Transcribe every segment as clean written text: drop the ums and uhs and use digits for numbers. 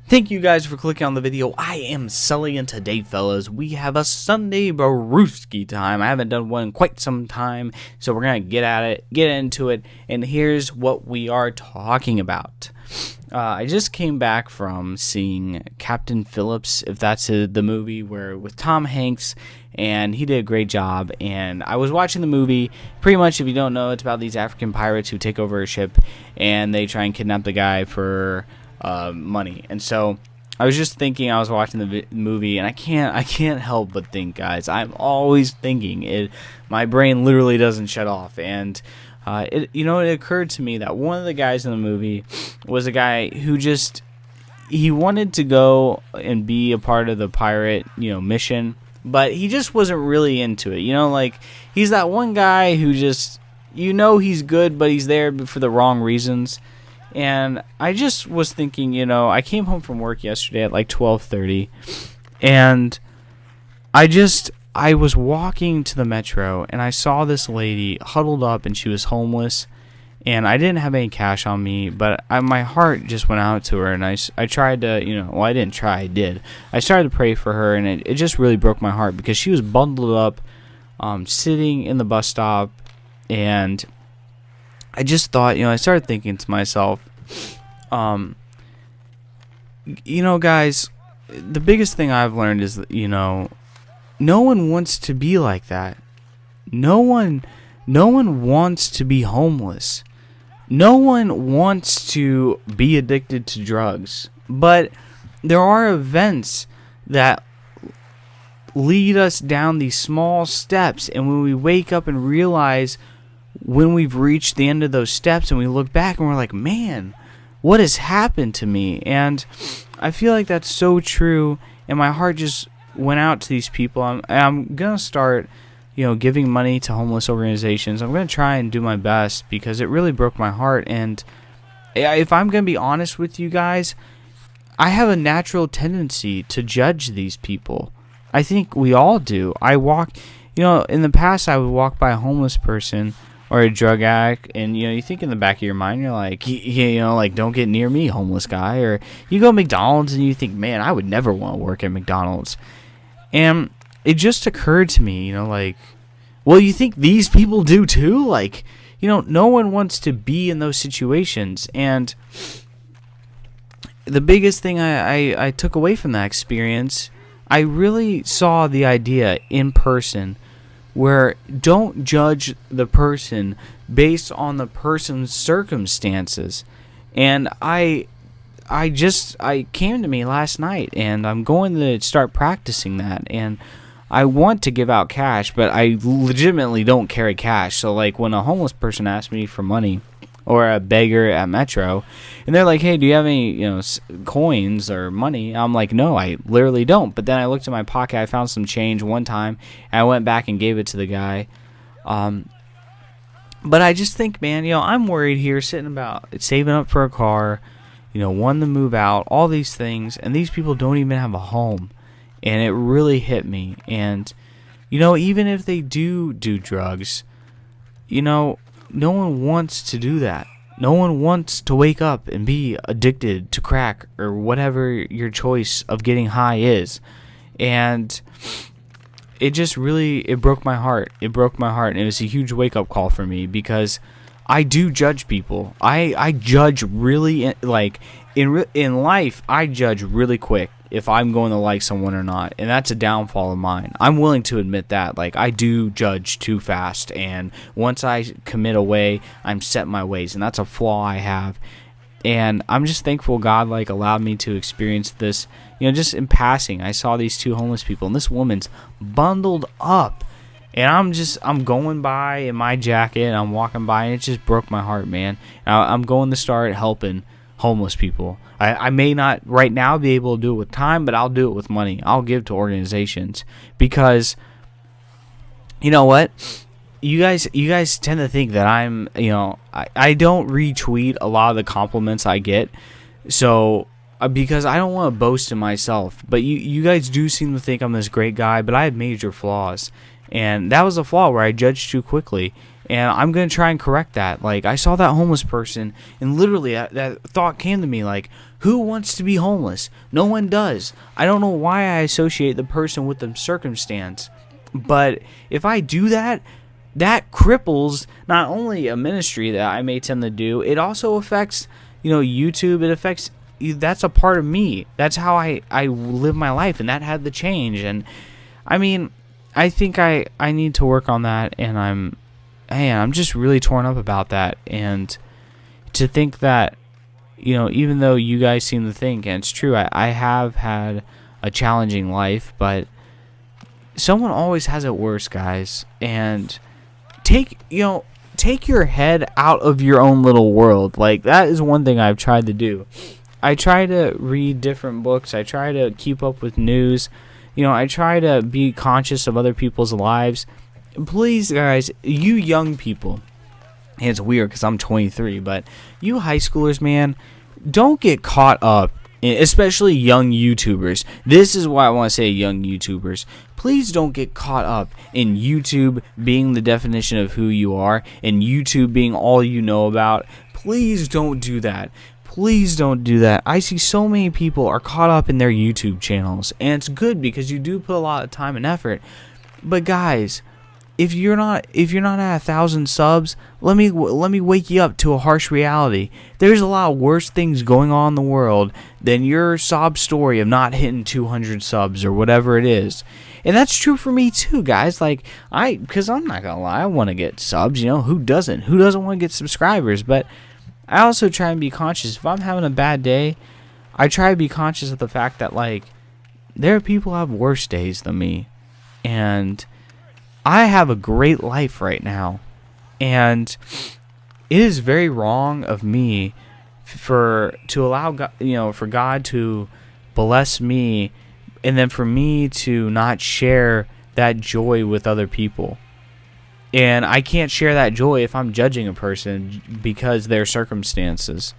Thank you guys for clicking on the video. I am Sully, and today, fellas, we have a Sunday Brewsky time. I haven't done one in quite some time, so we're going to get into it, and here's what we are talking about. I just came back from seeing Captain Phillips, if that's the movie, with Tom Hanks, and he did a great job. And I was watching the movie. Pretty much, if you don't know, it's about these African pirates who take over a ship, and they try and kidnap the guy for money. And so I was just thinking, I was watching the movie, and I can't help but think, guys. I'm always thinking. My brain literally doesn't shut off. And it occurred to me that one of the guys in the movie was a guy who he wanted to go and be a part of the pirate, mission, but he just wasn't really into it. He's that one guy who just, he's good, but he's there for the wrong reasons. And I just was thinking, I came home from work yesterday at like 12:30, and I was walking to the metro, and I saw this lady huddled up, and she was homeless, and I didn't have any cash on me, but my heart just went out to her, and I tried to, I didn't try, I did. I started to pray for her, and it just really broke my heart, because she was bundled up, sitting in the bus stop, and I just thought, I started thinking to myself, guys, the biggest thing I've learned is that, no one wants to be like that. No one wants to be homeless. No one wants to be addicted to drugs. But there are events that lead us down these small steps, and when we wake up and realize when we've reached the end of those steps, and we look back and we're like, man, what has happened to me? And I feel like that's so true, and my heart just went out to these people. I'm gonna start, giving money to homeless organizations. I'm gonna try and do my best, because it really broke my heart. And if I'm gonna be honest with you guys, I have a natural tendency to judge these people. I think we all do. I walk, in the past, I would walk by a homeless person or a drug addict, and you think in the back of your mind, you're like, don't get near me, homeless guy. Or you go to McDonald's and you think, man, I would never want to work at McDonald's. And it just occurred to me, well, you think these people do too? No one wants to be in those situations. And the biggest thing I took away from that experience, I really saw the idea in person, where don't judge the person based on the person's circumstances. And I came to me last night, and I'm going to start practicing that. And I want to give out cash, but I legitimately don't carry cash. So when a homeless person asks me for money, or a beggar at Metro, and they're like, hey, do you have any, coins or money? I'm like, no, I literally don't. But then I looked in my pocket, I found some change one time, and I went back and gave it to the guy. But I just think, man, I'm worried here, saving up for a car, wanting to move out, all these things, and these people don't even have a home. And it really hit me. And, even if they do drugs, no one wants to do that. No one wants to wake up and be addicted to crack or whatever your choice of getting high is. And it just it broke my heart. It broke my heart, and it was a huge wake-up call for me, because I do judge people. I judge really, in life, I judge really quick if I'm going to like someone or not, and that's a downfall of mine. I'm willing to admit that. I do judge too fast, and once I commit a way, I'm set in my ways, and that's a flaw I have. And I'm just thankful God allowed me to experience this, just in passing. I saw these two homeless people, and this woman's bundled up, and I'm going by in my jacket, and I'm walking by, and it just broke my heart, man. I'm going to start helping homeless people. I may not right now be able to do it with time, but I'll do it with money. I'll give to organizations, because you know what? You guys tend to think that I'm, I don't retweet a lot of the compliments I get, so because I don't want to boast in myself. But you guys do seem to think I'm this great guy, but I have major flaws, and that was a flaw where I judged too quickly. And I'm going to try and correct that. Like, I saw that homeless person, and literally that thought came to me, like, who wants to be homeless? No one does. I don't know why I associate the person with the circumstance. But if I do that, that cripples not only a ministry that I may tend to do, it also affects, YouTube. It affects, that's a part of me. That's how I live my life, and that had to change. And, I mean, I think I need to work on that, and I'm just really torn up about that. And to think that, even though you guys seem to think, and it's true, I have had a challenging life, but someone always has it worse, guys. And take your head out of your own little world. Like, that is one thing I've tried to do. I try to read different books. I try to keep up with news. I try to be conscious of other people's lives. Please, guys, you young people, and it's weird because I'm 23, but you high schoolers, man, don't get caught up, especially young YouTubers. This is why I want to say young YouTubers. Please don't get caught up in YouTube being the definition of who you are, and YouTube being all you know about. Please don't do that. Please don't do that. I see so many people are caught up in their YouTube channels, and it's good because you do put a lot of time and effort. But guys, if you're not at 1,000 subs, let me wake you up to a harsh reality. There's a lot of worse things going on in the world than your sob story of not hitting 200 subs or whatever it is. And that's true for me too, guys. Like, because I'm not gonna lie, I want to get subs. Who doesn't? Who doesn't want to get subscribers? But I also try and be conscious. If I'm having a bad day, I try to be conscious of the fact that, like, there are people who have worse days than me. And I have a great life right now. And it is very wrong of me to allow God, for God to bless me, and then for me to not share that joy with other people. And I can't share that joy if I'm judging a person because of their circumstances.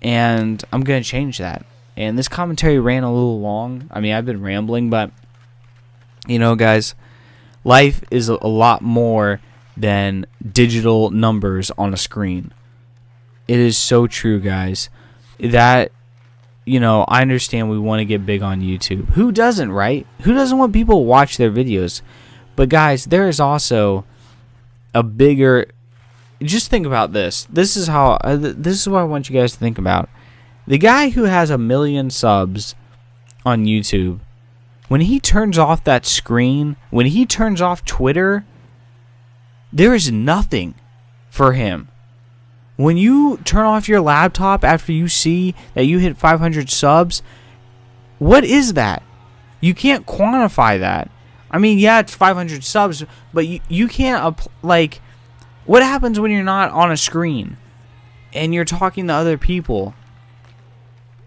And I'm going to change that. And this commentary ran a little long. I mean, I've been rambling, but, guys, life is a lot more than digital numbers on a screen. It is so true, guys. That, I understand we want to get big on YouTube. Who doesn't, right? Who doesn't want people to watch their videos? But, guys, there is also a bigger... Just think about this. This is what I want you guys to think about. The guy who has 1 million subs on YouTube, when he turns off that screen, when he turns off Twitter, there is nothing for him. When you turn off your laptop after you see that you hit 500 subs, what is that? You can't quantify that. I mean, yeah, it's 500 subs, but you can't, what happens when you're not on a screen and you're talking to other people?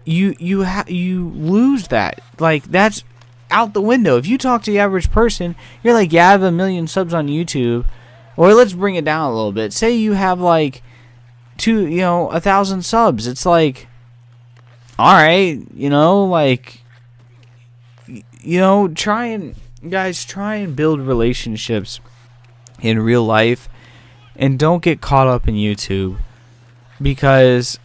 You lose that. Like, that's out the window. If you talk to the average person, you're like, yeah, I have 1 million subs on YouTube. Or let's bring it down a little bit. Say you have 1,000 subs. It's like, all right, try and build relationships in real life, and don't get caught up in YouTube, because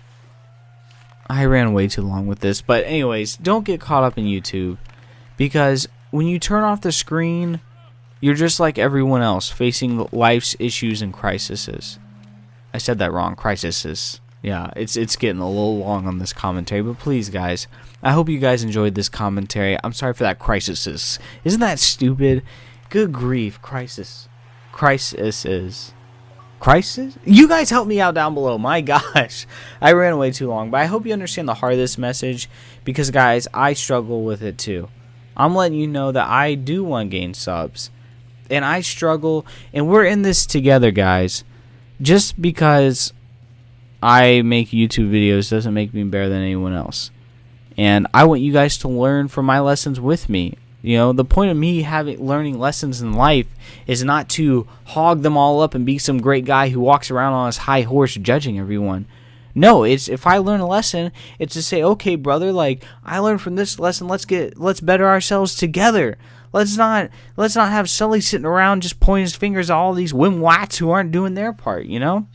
I ran way too long with this. But anyways, don't get caught up in YouTube, because when you turn off the screen, you're just like everyone else, facing life's issues and crises. I said that wrong. Crises. Yeah, it's getting a little long on this commentary, but please, guys, I hope you guys enjoyed this commentary. I'm sorry for that crisis. Isn't that stupid? Good grief, crisis. Crisis. You guys help me out down below. My gosh, I ran way too long, but I hope you understand the heart of this message, because, guys, I struggle with it too. I'm letting you know that I do want to gain subs, and I struggle, and we're in this together, guys. Just because I make YouTube videos doesn't make me better than anyone else. And I want you guys to learn from my lessons with me. The point of me learning lessons in life is not to hog them all up and be some great guy who walks around on his high horse judging everyone. No, it's if I learn a lesson, it's to say, okay, brother, I learned from this lesson. Let's better ourselves together. Let's not have Sully sitting around just pointing his fingers at all these wimwats who aren't doing their part, you know?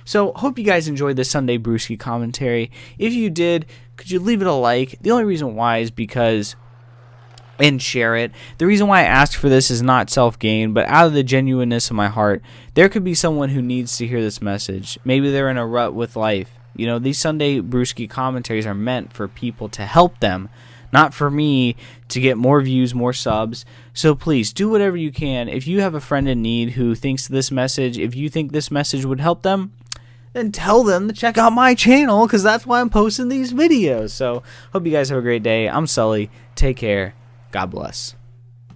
So, hope you guys enjoyed this Sunday Brewsky commentary. If you did, could you leave it a like? The only reason why is because, and share it. The reason why I asked for this is not self-gain, but out of the genuineness of my heart, there could be someone who needs to hear this message. Maybe they're in a rut with life. You know, these Sunday Brewsky commentaries are meant for people to help them, not for me to get more views, more subs. So please, do whatever you can. If you have a friend in need who thinks this message, if you think this message would help them, then tell them to check out my channel, because that's why I'm posting these videos. So, hope you guys have a great day. I'm Sully. Take care. God bless.